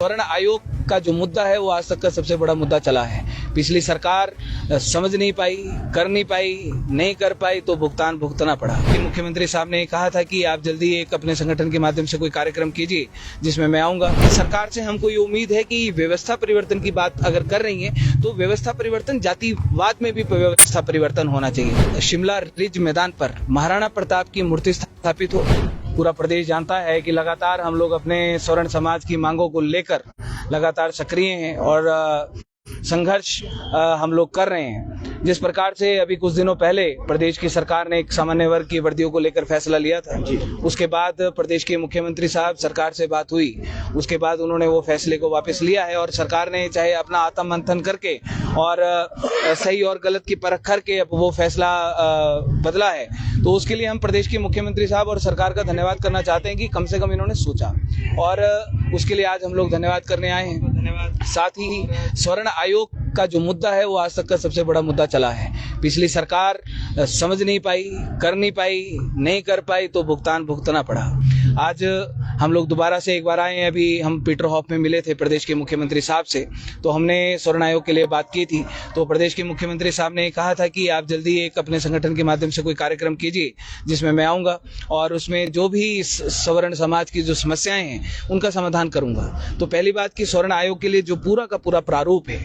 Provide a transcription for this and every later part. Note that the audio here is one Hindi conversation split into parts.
स्वर्ण आयोग का जो मुद्दा है वो आज तक का सबसे बड़ा मुद्दा चला है। पिछली सरकार समझ नहीं पाई, कर नहीं पाई, नहीं कर पाई तो भुगतान भुगतना पड़ा। मुख्यमंत्री साहब ने कहा था कि आप जल्दी एक अपने संगठन के माध्यम से कोई कार्यक्रम कीजिए जिसमें मैं आऊंगा। सरकार से हमको ये उम्मीद है कि व्यवस्था परिवर्तन की बात अगर कर रही है तो व्यवस्था परिवर्तन जातिवाद में भी व्यवस्था परिवर्तन होना चाहिए। शिमला रिज मैदान पर महाराणा प्रताप की मूर्ति स्थापित हो। पूरा प्रदेश जानता है कि लगातार हम लोग अपने स्वर्ण समाज की मांगों को लेकर लगातार सक्रिय हैं और संघर्ष हम लोग कर रहे हैं। जिस प्रकार से अभी कुछ दिनों पहले प्रदेश की सरकार ने एक सामान्य वर्ग की वर्दियों को लेकर फैसला लिया था, उसके बाद प्रदेश के मुख्यमंत्री साहब सरकार से बात हुई, उसके बाद उन्होंने वो फैसले को वापस लिया है और सरकार ने चाहे अपना आत्म मंथन करके और सही और गलत की परख करके अब वो फैसला बदला है। तो उसके लिए हम प्रदेश के मुख्यमंत्री साहब और सरकार का धन्यवाद करना चाहते हैं कि कम से कम इन्होंने सोचा और उसके लिए आज हम लोग धन्यवाद करने आए हैं। साथ ही स्वर्ण आयोग का जो मुद्दा है वो आज तक का सबसे बड़ा मुद्दा चला है। पिछली सरकार समझ नहीं पाई, कर नहीं पाई, नहीं कर पाई तो भुगतान भुगतना पड़ा। आज हम लोग दोबारा से एक बार आए हैं। अभी हम पीटरहॉफ में मिले थे प्रदेश के मुख्यमंत्री साहब से, तो हमने स्वर्ण आयोग के लिए बात की थी। तो प्रदेश के मुख्यमंत्री साहब ने कहा था कि आप जल्दी एक अपने संगठन के माध्यम से कोई कार्यक्रम कीजिए जिसमें मैं आऊँगा और उसमें जो भी स्वर्ण समाज की जो समस्याएं हैं उनका समाधान करूँगा। तो पहली बात कि स्वर्ण आयोग के लिए जो पूरा का पूरा प्रारूप है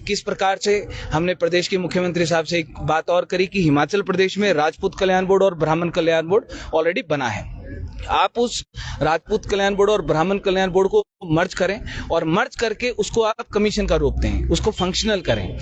किस प्रकार से हमने प्रदेश के मुख्यमंत्री साहब से एक बात और करी कि हिमाचल प्रदेश में राजपूत कल्याण बोर्ड और ब्राह्मण कल्याण बोर्ड ऑलरेडी बना है। आप उस राजपूत कल्याण बोर्ड और ब्राह्मण कल्याण बोर्ड को मर्ज करें और मर्ज करके उसको आप कमीशन का रूप दें, उसको फंक्शनल करें।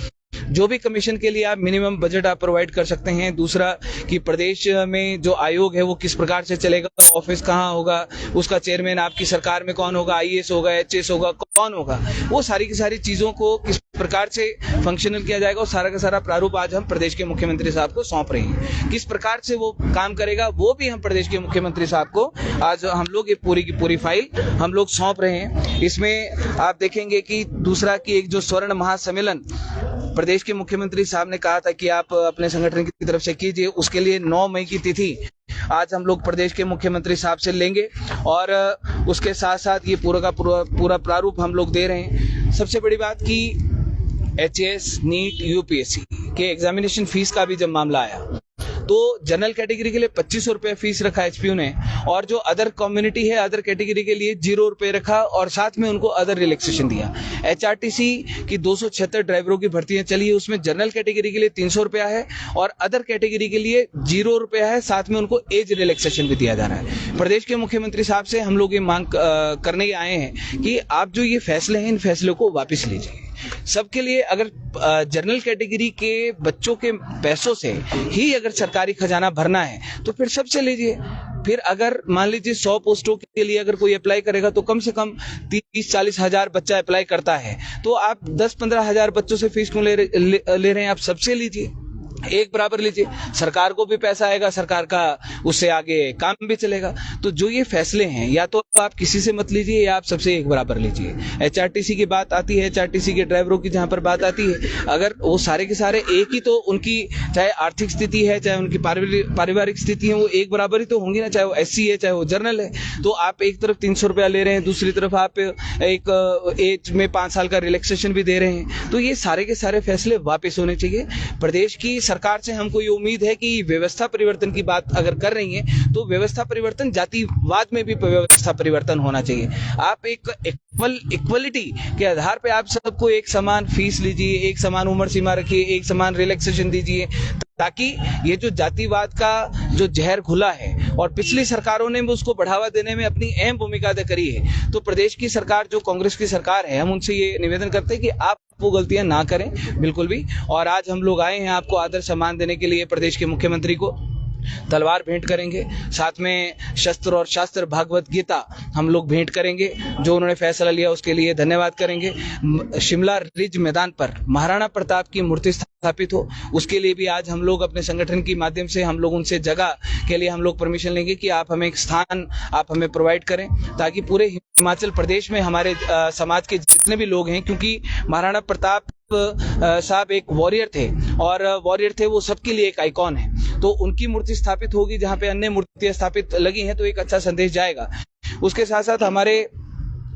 जो भी कमीशन के लिए आप मिनिमम बजट आप प्रोवाइड कर सकते हैं। दूसरा कि प्रदेश में जो आयोग है वो किस प्रकार से चलेगा, ऑफिस कहाँ होगा, उसका चेयरमैन आपकी सरकार में कौन होगा, आईएएस होगा, एचएस होगा, कौन होगा, वो सारी की सारी चीजों को किस प्रकार से फंक्शनल किया जाएगा और सारा का सारा प्रारूप आज हम प्रदेश के मुख्यमंत्री साहब को सौंप रहे हैं। किस प्रकार से वो काम करेगा वो भी हम प्रदेश के मुख्यमंत्री साहब को आज हम लोग ये पूरी की पूरी फाइल हम लोग सौंप रहे हैं। इसमें आप देखेंगे कि दूसरा कि एक जो स्वर्ण महासम्मेलन प्रदेश के मुख्यमंत्री साहब ने कहा था कि आप अपने संगठन की तरफ से कीजिए, उसके लिए 9 मई की तिथि आज हम लोग प्रदेश के मुख्यमंत्री साहब से लेंगे और उसके साथ साथ ये पूरा का पूरा प्रारूप हम लोग दे रहे हैं। सबसे बड़ी बात कि एचएएस, नीट, यूपीएससी के एग्जामिनेशन फीस का भी जब मामला आया तो जनरल कैटेगरी के लिए 2500 रुपए फीस रखा एचपीयू ने और जो अदर कम्युनिटी है अदर कैटेगरी के लिए 0 रुपए रखा और साथ में उनको अदर रिलैक्सेशन दिया। एचआरटीसी की 276 ड्राइवरों की भर्तियां चली है, उसमें जनरल कैटेगरी के लिए 300 रुपया है और अदर कैटेगरी के लिए 0 रुपया है, साथ में उनको एज रिलैक्सेशन भी दिया जा रहा है। प्रदेश के मुख्यमंत्री साहब से हम लोग ये मांग करने आए हैं कि आप जो ये फैसले हैं इन फैसलों को वापस लीजिए। सबके लिए अगर जनरल कैटेगरी के बच्चों के पैसों से ही अगर सरकारी खजाना भरना है तो फिर सबसे लीजिए। फिर अगर मान लीजिए 100 पोस्टों के लिए अगर कोई अप्लाई करेगा तो कम से कम 30-40 हजार बच्चा अप्लाई करता है, तो आप 10-15 हजार बच्चों से फीस क्यों ले रहे हैं? आप सबसे लीजिए, एक बराबर लीजिए, सरकार को भी पैसा आएगा, सरकार का उससे आगे काम भी चलेगा। तो जो ये फैसले हैं या तो आप किसी से मत लीजिए या आप सबसे एक बराबर लीजिए। एचआरटीसी की बात आती है, एचआरटीसी के ड्राइवरों की जहां पर बात आती है, अगर वो सारे के सारे एक ही तो उनकी चाहे आर्थिक स्थिति है चाहे उनकी पारिवारिक स्थिति है वो एक बराबर ही तो होंगी ना, चाहे वो एससी है चाहे वो जनरल है। तो आप एक तरफ 300 रुपया ले रहे हैं, दूसरी तरफ आप एक एज में 5 साल का रिलैक्सेशन भी दे रहे हैं। तो ये सारे के सारे फैसले वापस होने चाहिए। प्रदेश की सरकार से हमको ये उम्मीद है कि व्यवस्था परिवर्तन की बात अगर कर रही है तो व्यवस्था परिवर्तन जातिवाद में भी व्यवस्था परिवर्तन होना चाहिए। आप एक इक्वलिटी के आधार पे आप सबको एक समान फीस लीजिए, एक समान उम्र सीमा रखिए, एक समान रिलैक्सेशन दीजिए, ताकि ये जो जातिवाद का जो जहर घुला है और पिछली सरकारों ने उसको बढ़ावा देने में अपनी अहम भूमिका अदा करी है। तो प्रदेश की सरकार जो कांग्रेस की सरकार है, हम उनसे ये निवेदन करते हैं कि आप वो गलतियां ना करें बिल्कुल भी। और आज हम लोग आए हैं आपको आदर सम्मान देने के लिए। प्रदेश के मुख्यमंत्री को तलवार भेंट करेंगे, साथ में शस्त्र और शास्त्र भागवत गीता हम लोग भेंट करेंगे। जो उन्होंने फैसला लिया उसके लिए धन्यवाद करेंगे। शिमला रिज मैदान पर महाराणा प्रताप की मूर्ति स्थापित हो, उसके लिए भी आज हम लोग अपने संगठन के माध्यम से हम लोग उनसे जगह के लिए हम लोग परमिशन लेंगे कि आप हमें एक स्थान आप हमें प्रोवाइड करें, ताकि पूरे हिमाचल प्रदेश में हमारे समाज के जितने भी लोग हैं, क्योंकि महाराणा प्रताप साहब एक वॉरियर थे और वॉरियर थे वो सबके लिए एक आइकॉन है। तो उनकी मूर्ति स्थापित होगी जहां पे अन्य मूर्तियां स्थापित लगी हैं तो एक अच्छा संदेश जाएगा। उसके साथ साथ हमारे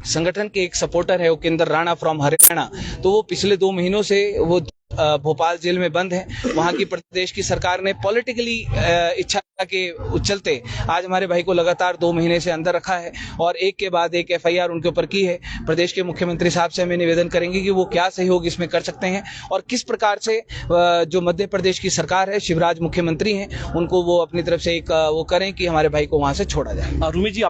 संगठन के एक सपोर्टर है उपेंद्र राणा फ्रॉम हरियाणा, तो वो पिछले 2 महीनों से वो भोपाल जेल में बंद है। वहां की प्रदेश की सरकार ने पॉलिटिकली इच्छा के चलते आज हमारे भाई को लगातार 2 महीने से अंदर रखा है और एक के बाद एक एफआईआर उनके ऊपर की है। प्रदेश के मुख्यमंत्री साहब से हमें निवेदन करेंगे कि वो क्या सहयोग इसमें कर सकते हैं और किस प्रकार से जो मध्य प्रदेश की सरकार है, शिवराज मुख्यमंत्री हैं, उनको वो अपनी तरफ से एक वो करें कि हमारे भाई को वहां से छोड़ा जाए। रूमी जी,